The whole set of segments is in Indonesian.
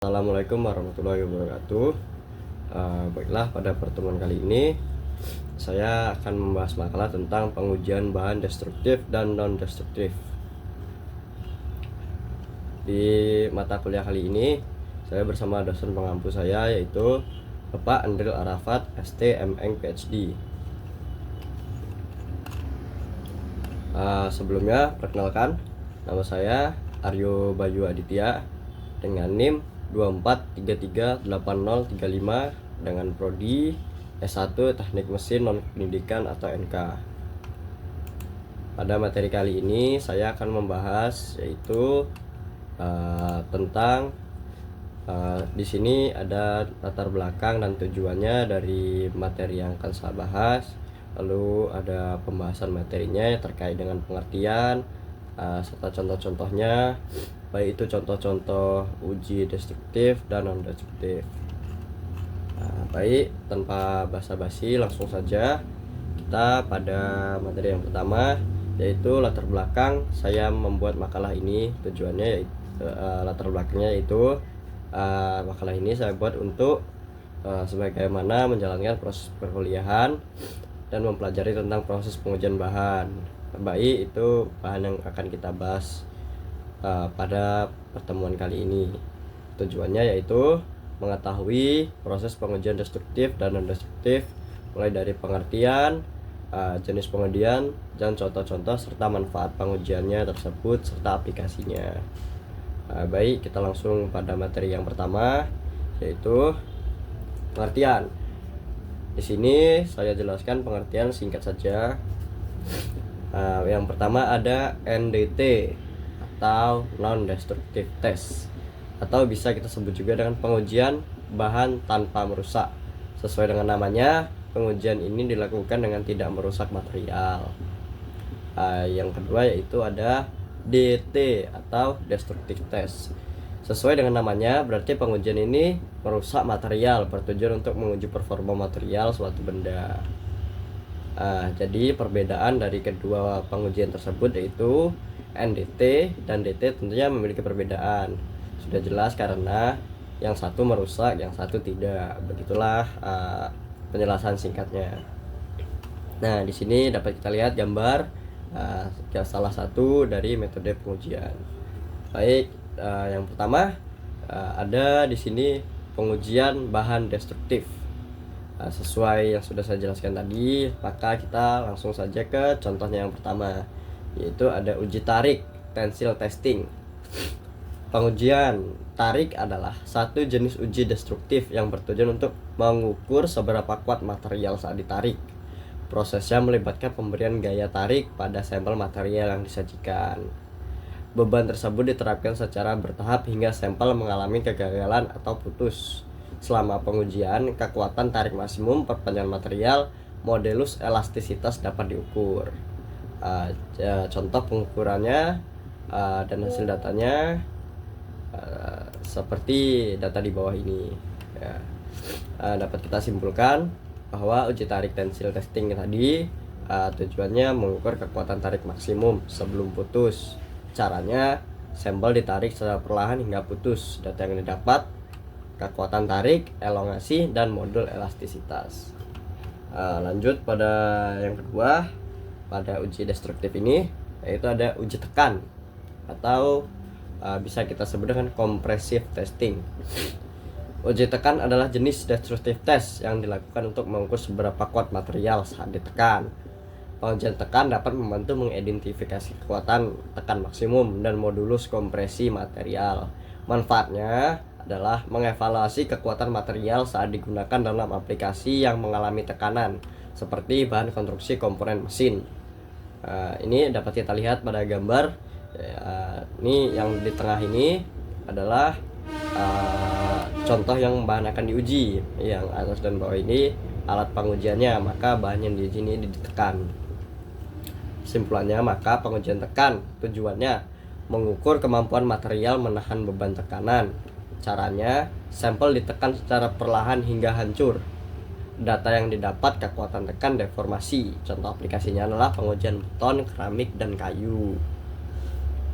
Assalamualaikum warahmatullahi wabarakatuh. Baiklah, pada pertemuan kali ini saya akan membahas makalah tentang pengujian bahan destruktif dan non-destruktif. Di mata kuliah kali ini saya bersama dosen pengampu saya, yaitu Bapak Andril Arafat, ST, MN, PhD. Sebelumnya perkenalkan, nama saya Aryo Bayu Aditya dengan NIM 24338035 dengan prodi S1 Teknik Mesin Non-Pendidikan atau NK. Pada materi kali ini saya akan membahas yaitu tentang di sini ada latar belakang dan tujuannya dari materi yang akan saya bahas. Lalu ada pembahasan materinya terkait dengan pengertian serta contoh-contohnya, baik itu contoh-contoh uji destruktif dan non-destruktif. Baik, tanpa basa-basi langsung saja kita pada materi yang pertama, yaitu latar belakang saya membuat makalah ini. Tujuannya yaitu, latar belakangnya yaitu makalah ini saya buat untuk sebagaimana menjalankan proses perkuliahan dan mempelajari tentang proses pengujian bahan. Baik, itu bahan yang akan kita bahas pada pertemuan kali ini. Tujuannya yaitu mengetahui proses pengujian destruktif dan non-destruktif, mulai dari pengertian, jenis pengujian, dan contoh-contoh serta manfaat pengujiannya tersebut serta aplikasinya. Baik, kita langsung pada materi yang pertama, yaitu pengertian. Di sini saya jelaskan pengertian singkat saja. Yang pertama ada NDT atau non-destructive test, atau bisa kita sebut juga dengan pengujian bahan tanpa merusak. Sesuai dengan namanya, pengujian ini dilakukan dengan tidak merusak material. Yang kedua yaitu ada DT atau destructive test. Sesuai dengan namanya, berarti pengujian ini merusak material, bertujuan untuk menguji performa material suatu benda. Jadi perbedaan dari kedua pengujian tersebut yaitu NDT dan DT tentunya memiliki perbedaan. Sudah jelas karena yang satu merusak, yang satu tidak. Begitulah penjelasan singkatnya. Nah, di sini dapat kita lihat gambar salah satu dari metode pengujian. Baik, yang pertama ada di sini pengujian bahan destruktif. Sesuai yang sudah saya jelaskan tadi, maka kita langsung saja ke contohnya yang pertama, yaitu ada uji tarik tensile testing. Pengujian tarik adalah satu jenis uji destruktif yang bertujuan untuk mengukur seberapa kuat material saat ditarik. Prosesnya melibatkan pemberian gaya tarik pada sampel material yang disajikan. Beban tersebut diterapkan secara bertahap hingga sampel mengalami kegagalan atau putus. Selama pengujian, kekuatan tarik maksimum perpanjangan material modulus elastisitas dapat diukur. Contoh pengukurannya dan hasil datanya seperti data di bawah ini. Dapat kita simpulkan bahwa uji tarik tensile testing tadi tujuannya mengukur kekuatan tarik maksimum sebelum putus. Caranya, sampel ditarik secara perlahan hingga putus. Data yang didapat, kekuatan tarik, elongasi, dan modul elastisitas. Lanjut pada yang kedua, pada uji destruktif ini, yaitu ada uji tekan atau bisa kita sebut dengan compressive testing. Uji tekan adalah jenis destructive test yang dilakukan untuk mengukur seberapa kuat material saat ditekan. Pengujian tekan dapat membantu mengidentifikasi kekuatan tekan maksimum dan modulus kompresi material. Manfaatnya adalah mengevaluasi kekuatan material saat digunakan dalam aplikasi yang mengalami tekanan, seperti bahan konstruksi komponen mesin. Ini dapat kita lihat pada gambar. Ini yang di tengah ini adalah contoh yang bahan akan diuji. Yang atas dan bawah ini alat pengujiannya, maka bahan yang diuji ini ditekan. Kesimpulannya, maka pengujian tekan tujuannya mengukur kemampuan material menahan beban tekanan. Caranya, sampel ditekan secara perlahan hingga hancur. Data yang didapat kekuatan tekan deformasi. Contoh aplikasinya adalah pengujian beton, keramik, dan kayu.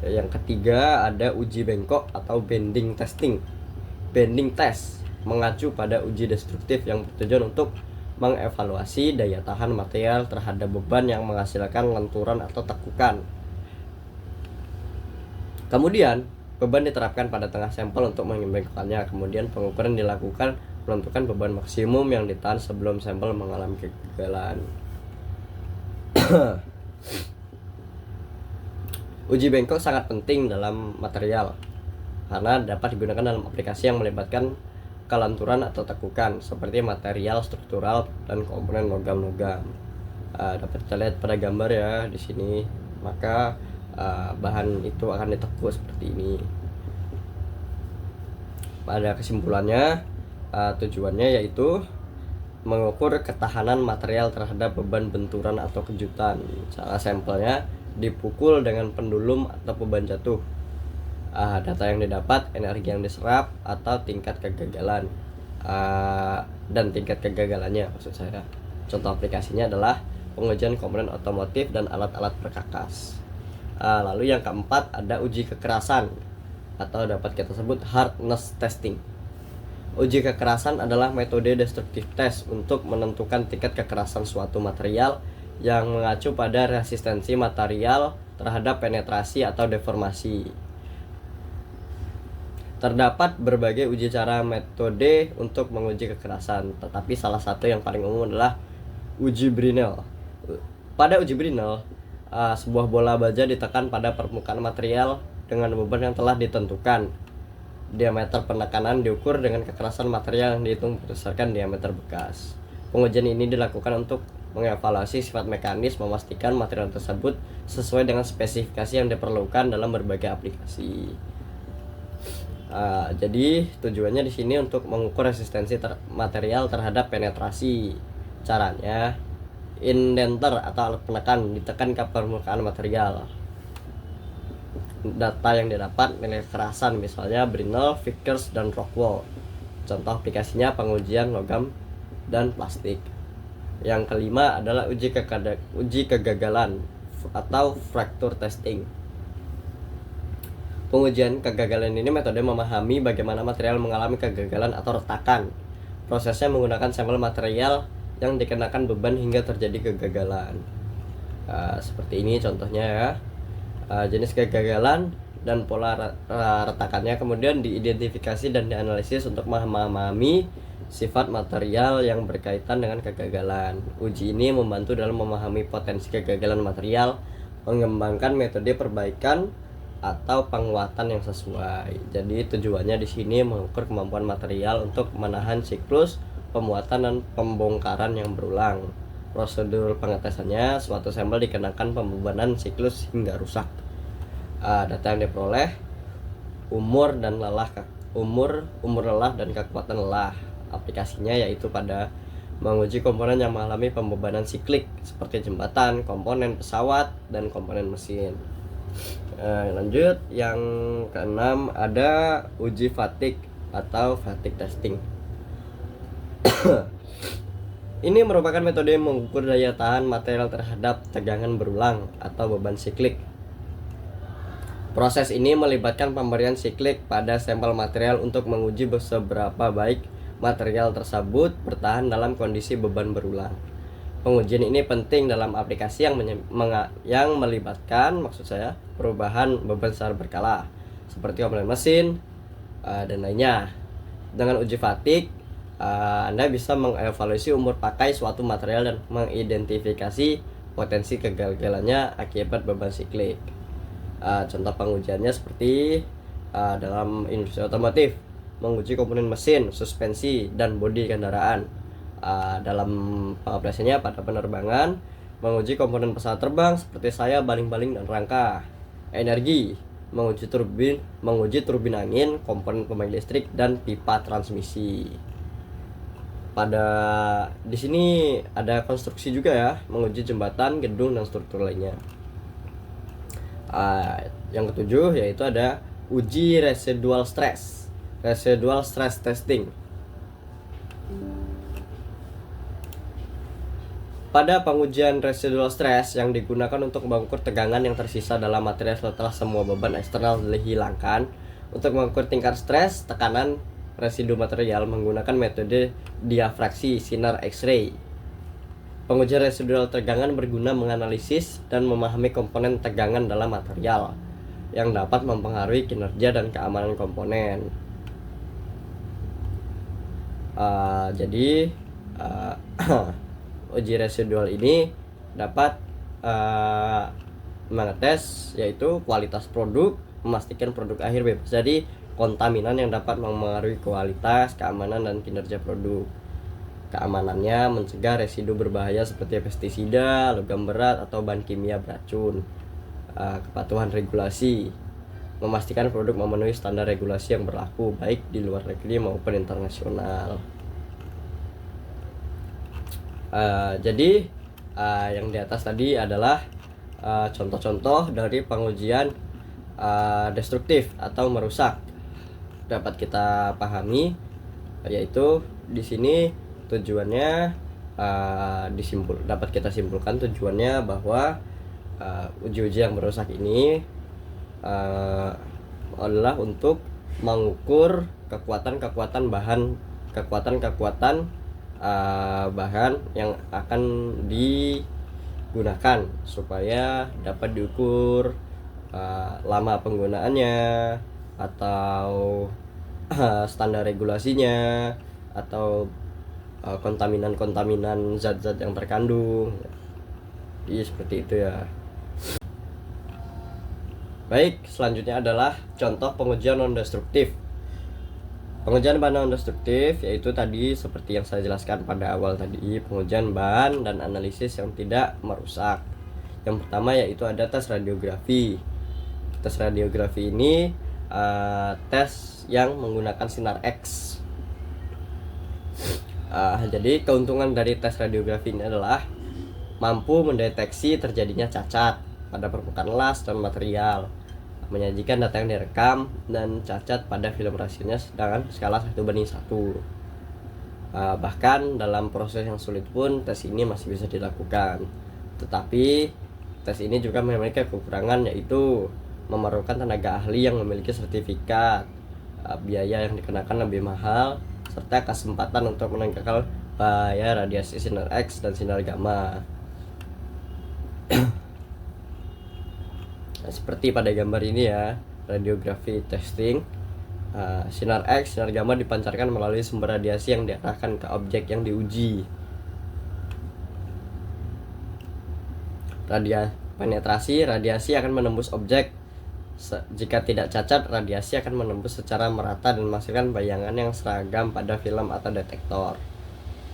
Yang ketiga ada uji bengkok atau bending testing. bending test mengacu pada uji destruktif yang bertujuan untuk mengevaluasi daya tahan material terhadap beban yang menghasilkan lenturan atau tekukan. Kemudian, beban diterapkan pada tengah sampel untuk menyeimbangkannya. Kemudian pengukuran dilakukan menentukan beban maksimum yang ditahan sebelum sampel mengalami kegagalan. Uji bengkok sangat penting dalam material karena dapat digunakan dalam aplikasi yang melibatkan kelenturan atau tekukan seperti material struktural dan komponen logam-logam. Dapat kita lihat pada gambar ya di sini. Maka bahan itu akan ditekuk seperti ini. Pada kesimpulannya, tujuannya yaitu mengukur ketahanan material terhadap beban benturan atau kejutan. Cara sampelnya dipukul dengan pendulum atau beban jatuh. Data yang didapat, energi yang diserap, atau tingkat kegagalan dan tingkat kegagalannya maksud saya. Contoh aplikasinya adalah pengujian komponen otomotif dan alat-alat perkakas. Lalu yang keempat ada uji kekerasan atau dapat kita sebut hardness testing. Uji kekerasan adalah metode destructive test untuk menentukan tingkat kekerasan suatu material yang mengacu pada resistensi material terhadap penetrasi atau deformasi. Terdapat berbagai uji cara metode untuk menguji kekerasan, tetapi salah satu yang paling umum adalah uji Brinell. Pada uji Brinell, sebuah bola baja ditekan pada permukaan material dengan beban yang telah ditentukan. Diameter penekanan diukur dengan kekerasan material yang dihitung berdasarkan diameter bekas. Pengujian ini dilakukan untuk mengevaluasi sifat mekanis, memastikan material tersebut sesuai dengan spesifikasi yang diperlukan dalam berbagai aplikasi. Jadi tujuannya di sini untuk mengukur resistensi material terhadap penetrasi. Caranya, indenter atau alat penekan ditekan ke permukaan material. Data yang didapat, nilai kekerasan misalnya Brinell, Vickers, dan Rockwell. Contoh aplikasinya pengujian logam dan plastik. Yang kelima adalah uji kegagalan atau fracture testing. Pengujian kegagalan ini metode memahami bagaimana material mengalami kegagalan atau retakan. Prosesnya menggunakan sampel material yang dikenakan beban hingga terjadi kegagalan. Seperti ini contohnya ya. Jenis kegagalan dan pola retakannya kemudian diidentifikasi dan dianalisis untuk memahami sifat material yang berkaitan dengan kegagalan. Uji ini membantu dalam memahami potensi kegagalan material, mengembangkan metode perbaikan atau penguatan yang sesuai. Jadi tujuannya di sini mengukur kemampuan material untuk menahan siklus pemuatan dan pembongkaran yang berulang. Prosedur pengetesannya, suatu sampel dikenakan pembebanan siklus hingga rusak. Data yang diperoleh, umur lelah dan kekuatan lelah. Aplikasinya yaitu pada menguji komponen yang mengalami pembebanan siklik seperti jembatan, komponen pesawat, dan komponen mesin. Lanjut, yang keenam ada uji fatigue atau fatigue testing. Ini merupakan metode mengukur daya tahan material terhadap tegangan berulang atau beban siklik. Proses ini melibatkan pemberian siklik pada sampel material untuk menguji seberapa baik material tersebut bertahan dalam kondisi beban berulang. Pengujian ini penting dalam aplikasi yang melibatkan perubahan beban secara berkala seperti komponen mesin dan lainnya. Dengan uji fatigue, Anda bisa mengevaluasi umur pakai suatu material dan mengidentifikasi potensi kegagalannya akibat beban siklik. Contoh pengujiannya seperti dalam industri otomotif, menguji komponen mesin, suspensi, dan bodi kendaraan. Dalam aplikasinya pada penerbangan, menguji komponen pesawat terbang seperti sayap, baling-baling, dan rangka. Energi, menguji turbin angin, komponen pembangkit listrik, dan pipa transmisi. Di sini ada konstruksi juga ya, menguji jembatan, gedung, dan struktur lainnya. Yang ketujuh yaitu ada uji residual stress testing. Pada pengujian residual stress yang digunakan untuk mengukur tegangan yang tersisa dalam material setelah semua beban eksternal dihilangkan, untuk mengukur tingkat stres, tekanan residu material menggunakan metode diafraksi sinar X-ray. Pengujian residual tegangan berguna menganalisis dan memahami komponen tegangan dalam material yang dapat mempengaruhi kinerja dan keamanan komponen. Jadi uji residual ini dapat mengetes yaitu kualitas produk, memastikan produk akhir bebas dari kontaminan yang dapat mempengaruhi kualitas, keamanan, dan kinerja produk. Keamanannya mencegah residu berbahaya seperti pestisida, logam berat, atau bahan kimia beracun. Kepatuhan regulasi, memastikan produk memenuhi standar regulasi yang berlaku baik di luar negeri maupun internasional. Jadi yang di atas tadi adalah contoh-contoh dari pengujian destruktif atau merusak dapat kita pahami, yaitu di sini tujuannya dapat kita simpulkan tujuannya bahwa uji-uji yang merusak ini adalah untuk mengukur kekuatan bahan yang akan digunakan supaya dapat diukur lama penggunaannya atau standar regulasinya atau kontaminan zat-zat yang terkandung. Iya, seperti itu ya. Baik, selanjutnya adalah contoh pengujian non-destruktif. Pengujian bahan non-destruktif yaitu tadi seperti yang saya jelaskan pada awal tadi, pengujian bahan dan analisis yang tidak merusak. Yang pertama yaitu ada tes radiografi. Tes radiografi ini tes yang menggunakan sinar X. Jadi keuntungan dari tes radiografi ini adalah mampu mendeteksi terjadinya cacat pada permukaan las dan material, menyajikan data yang direkam dan cacat pada film rasionya dengan skala 1:1. Bahkan dalam proses yang sulit pun tes ini masih bisa dilakukan. Tetapi tes ini juga memiliki kekurangan, yaitu memerlukan tenaga ahli yang memiliki sertifikat, biaya yang dikenakan lebih mahal, serta kesempatan untuk menangkal bahaya radiasi sinar X dan sinar gamma. Seperti pada gambar ini ya, radiografi testing. Sinar X, sinar gamma dipancarkan melalui sumber radiasi yang diarahkan ke objek yang diuji. Penetrasi radiasi akan menembus objek. Jika tidak cacat, radiasi akan menembus secara merata dan menghasilkan bayangan yang seragam pada film atau detektor.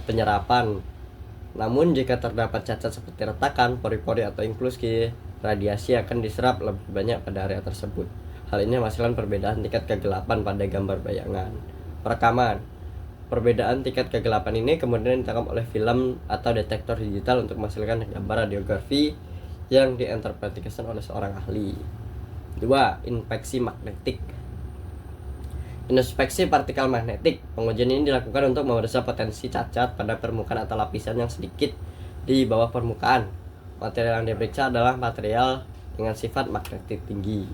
Penyerapan. Namun jika terdapat cacat seperti retakan, pori-pori atau inklusi, radiasi akan diserap lebih banyak pada area tersebut. Hal ini menghasilkan perbedaan tingkat kegelapan pada gambar bayangan. Perekaman. Perbedaan tingkat kegelapan ini kemudian ditangkap oleh film atau detektor digital untuk menghasilkan gambar radiografi yang diinterpretasikan oleh seorang ahli. 2. Inspeksi magnetik. Inspeksi partikel magnetik. Pengujian ini dilakukan untuk memeriksa potensi cacat pada permukaan atau lapisan yang sedikit di bawah permukaan. Material yang diperiksa adalah material dengan sifat magnetik tinggi.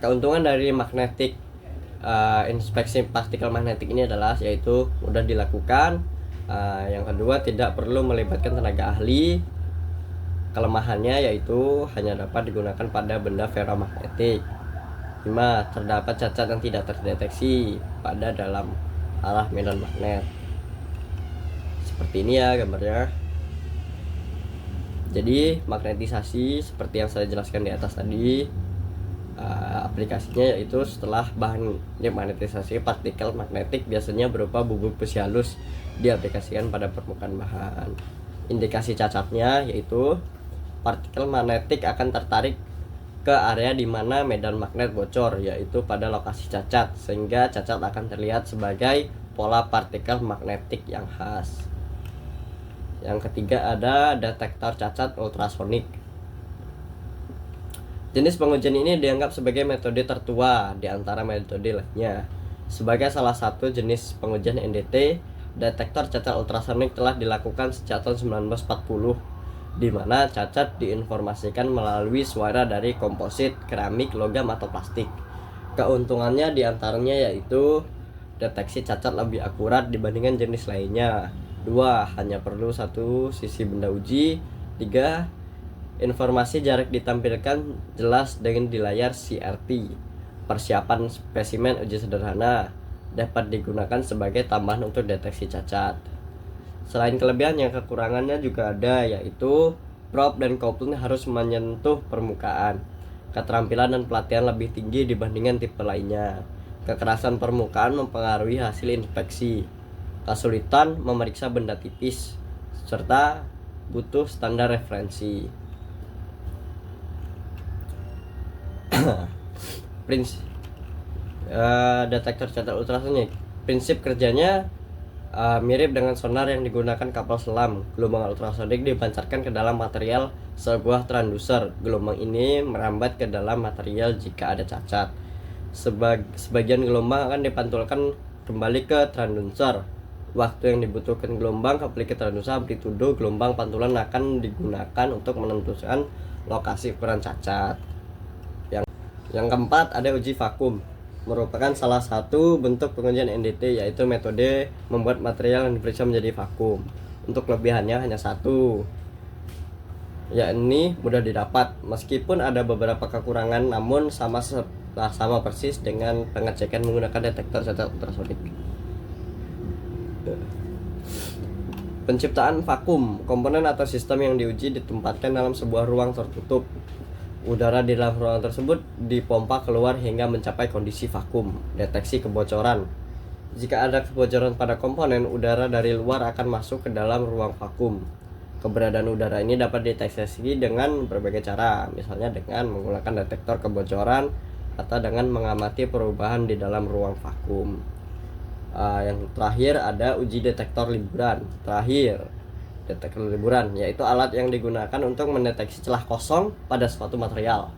Keuntungan dari magnetik inspeksi partikel magnetik ini adalah yaitu mudah dilakukan. Yang kedua, tidak perlu melibatkan tenaga ahli. Kelemahannya yaitu hanya dapat digunakan pada benda ferromagnetik. 5. Terdapat cacat yang tidak terdeteksi pada dalam arah medan magnet. Seperti ini ya gambarnya. Jadi magnetisasi seperti yang saya jelaskan di atas tadi, aplikasinya yaitu setelah bahan magnetisasi partikel magnetik biasanya berupa bubuk besi halus diaplikasikan pada permukaan bahan. Indikasi cacatnya yaitu partikel magnetik akan tertarik ke area di mana medan magnet bocor, yaitu pada lokasi cacat, sehingga cacat akan terlihat sebagai pola partikel magnetik yang khas. Yang ketiga ada detektor cacat ultrasonik. Jenis pengujian ini dianggap sebagai metode tertua di antara metode lainnya. Sebagai salah satu jenis pengujian NDT, detektor cacat ultrasonik telah dilakukan sejak tahun 1940, di mana cacat diinformasikan melalui suara dari komposit, keramik, logam, atau plastik. Keuntungannya diantaranya yaitu deteksi cacat lebih akurat dibandingkan jenis lainnya. 2. Hanya perlu satu sisi benda uji. 3. Informasi jarak ditampilkan jelas dengan di layar CRT. Persiapan spesimen uji sederhana dapat digunakan sebagai tambahan untuk deteksi cacat. Selain kelebihannya, kekurangannya juga ada, yaitu prop dan coupling harus menyentuh permukaan. Keterampilan dan pelatihan lebih tinggi dibandingkan tipe lainnya. Kekerasan permukaan mempengaruhi hasil inspeksi. Kesulitan memeriksa benda tipis, serta butuh standar referensi. Detektor cacat ultrasonik. Prinsip kerjanya mirip dengan sonar yang digunakan kapal selam. Gelombang ultrasonik dipancarkan ke dalam material sebuah transducer. Gelombang ini merambat ke dalam material jika ada cacat. Sebagian gelombang akan dipantulkan kembali ke transducer. Waktu yang dibutuhkan gelombang kembali ke transducer, amplitudo gelombang pantulan akan digunakan untuk menentukan lokasi ukuran cacat. Yang keempat, ada uji vakum. Merupakan salah satu bentuk pengujian NDT, yaitu metode membuat material yang diperiksa menjadi vakum. Untuk kelebihannya hanya satu, yakni mudah didapat. Meskipun ada beberapa kekurangan, namun sama persis dengan pengecekan menggunakan detektor cacat ultrasonik. Penciptaan vakum. Komponen atau sistem yang diuji ditempatkan dalam sebuah ruang tertutup. Udara di dalam ruangan tersebut dipompa keluar hingga mencapai kondisi vakum. Deteksi kebocoran. Jika ada kebocoran pada komponen, udara dari luar akan masuk ke dalam ruang vakum. Keberadaan udara ini dapat dideteksi dengan berbagai cara, misalnya dengan menggunakan detektor kebocoran atau dengan mengamati perubahan di dalam ruang vakum. Yang terakhir ada uji detektor liburan. Detektor liburan yaitu alat yang digunakan untuk mendeteksi celah kosong pada suatu material.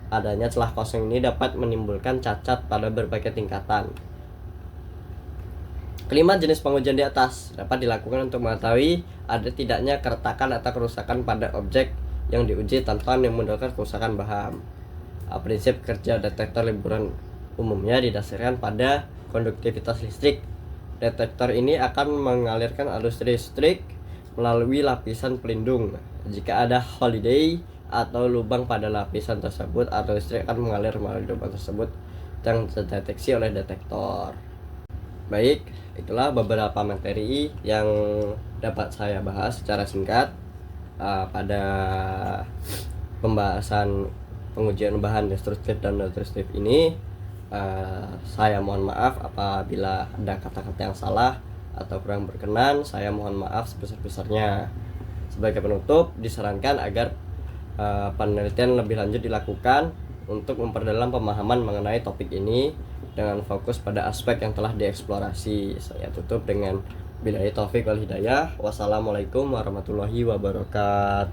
Adanya celah kosong ini dapat menimbulkan cacat pada berbagai tingkatan. Kelima, jenis pengujian di atas dapat dilakukan untuk mengetahui ada tidaknya keretakan atau kerusakan pada objek yang diuji tanpa menimbulkan kerusakan bahan. Prinsip kerja detektor liburan umumnya didasarkan pada konduktivitas listrik. Detektor ini akan mengalirkan arus listrik melalui lapisan pelindung. Jika ada holiday atau lubang pada lapisan tersebut, arus listrik akan mengalir melalui lubang tersebut yang terdeteksi oleh detektor. Baik, itulah beberapa materi yang dapat saya bahas secara singkat pada pembahasan pengujian bahan destruktif dan non-destruktif ini. Saya mohon maaf apabila ada kata-kata yang salah atau kurang berkenan. Saya mohon maaf sebesar-besarnya. Sebagai penutup, disarankan agar penelitian lebih lanjut dilakukan untuk memperdalam pemahaman mengenai topik ini dengan fokus pada aspek yang telah dieksplorasi. Saya tutup dengan billahi taufik wal hidayah. Wassalamualaikum warahmatullahi wabarakatuh.